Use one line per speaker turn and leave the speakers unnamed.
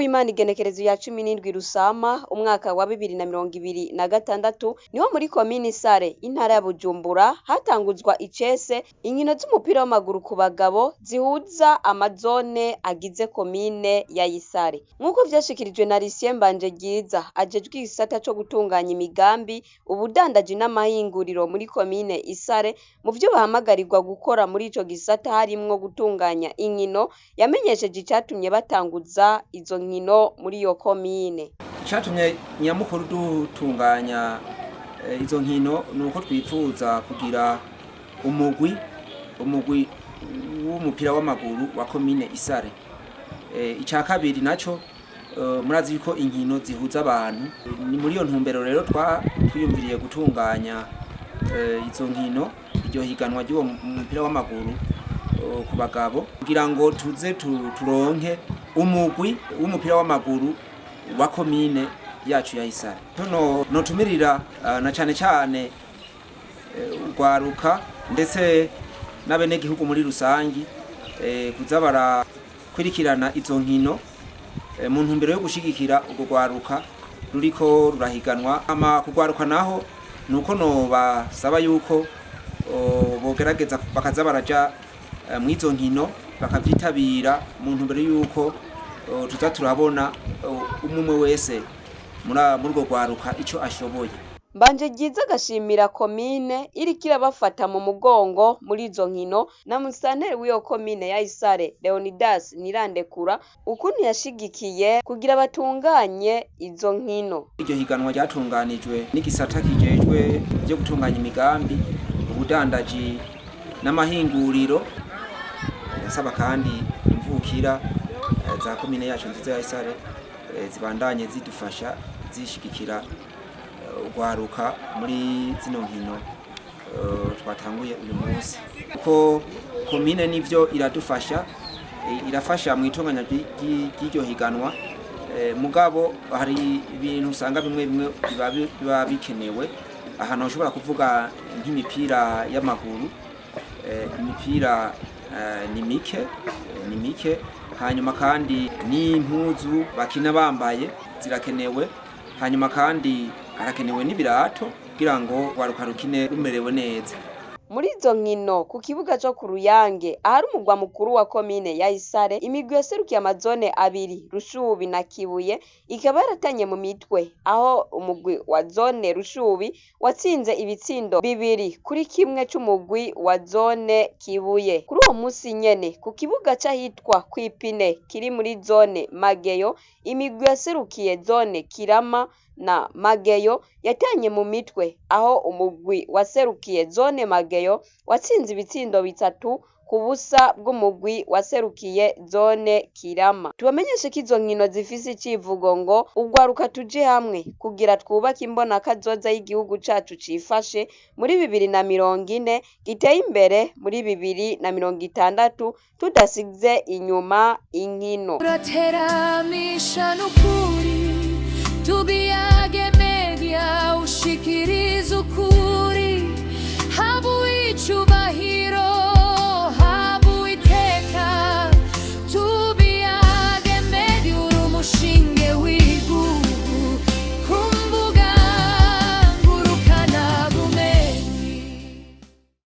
w'Imana igenekerezo ya 17 Rusama umwaka wa 2026 niho muri komine Sare intara ya Bujumbura hatanguzwa icese inkino z'umupira w'amaguru ku bagabo zihuza amazone agize komine ya Isare. Nkuko vyashikirijwe na Lucien Mbanjegiza ajejwe igisata co gutunganya imigambi ubudandaji n'amahinguriro muri komine Isare, mu vyo bahamagarirwa gukora muri ico gisata harimwo gutunganya inkino, yamenyesheje icatumye batanguza izo nkino muri iyo komine.
Icatumye nyamukuru dutunganya izo nkino nuko twifuza kugira umugwi w'umupira w'amaguru wa komine Isare. Ica kabiri naco murazi yuko inkino zihuza abantu, ni muri iyo ntumbero rero twiyumviriye gutunganya izo nkino, iryo higanwa ry'uwo mupira w'amaguru ku bagabo kugira ngo tuze turonke umugwi w'umupira w'amaguru wa komine yacu ya Isare. No tumirira na cane urwaruka ndetse n'abenegihugu muri rusangi kuza barakurikirana izo nkino mu ntumbero yo gushigikira urwo rwaruka ruriko rurahiganwa. Kugwaruka naho nuko no basaba yuko bogerageza bakaza baraja mwizo nkino bakavyitabira mu ntumbero yuko tuza turabona umwe wese muri urwo rwaruka ico ashoboye.
Mbanjegiza agashimira komine iriko irabafata mu mugongo muri izo nkino na musitanteri w'iyo komine ya Isare Leonidas Nirandekura ukuntu yashigikiye kugira batunganye izo nkino.
Iryo higanwa ryatunganijwe n'igisata kijejwe byo gutunganya imigambi ubudandaji n'amahinguriro, saba kandi imvukira za komine yacu nziza ya Isare zibandanye zidufasha zishigikira urwaruka muri zino nkino twatanguye uyu munsi, kuko komine nivyo irafasha mu itunganya ry'iryo higanwa. Mugabo hari ibintu usanga bimwe biba bikenewe. Ahantu ushobora kuvuga nk'imipira y'amaguru, imipira ni mike, hanyuma kandi n'impuzu bakina bambaye zirakenewe, hanyuma kandi harakenewe n'ibirato kugira ngo rwaruka rukine rumerewe neza.
Muri izo nkino ku kibuga cyo ku Ruyange ahari umugwa mukuru wa komine ya Isare, imigwi yaserukiye amazone abiri Rushubi na Kibuye ikaba yaratanye mu mitwe, aho umugwi wa zone Rushubi watsinze ibitsindo 2-1 c'umugwi wa zone Kibuye. Kuri uwo musi nyene ku kibuga c'ahitwa Kwipine kiri muri zone Mageyo, imigwi yaserukiye zone Kirama na Mageyo yatanye mu mitwe, aho umugwi waserukiye zone Mageyo watsinze ibitsindo 3 ku busa bw'umugwi waserukiye zone Kirama. Tubamenyeshe ko izo nkino zifise icivugo ngo urwaruka tuje hamwe kugira twubake imbona kazoza y'igihugu cacu cifashe muri 2040 giteye imbere muri 2060 tudasize inyuma inkino.
Urateramisha n'ukuri tubiyage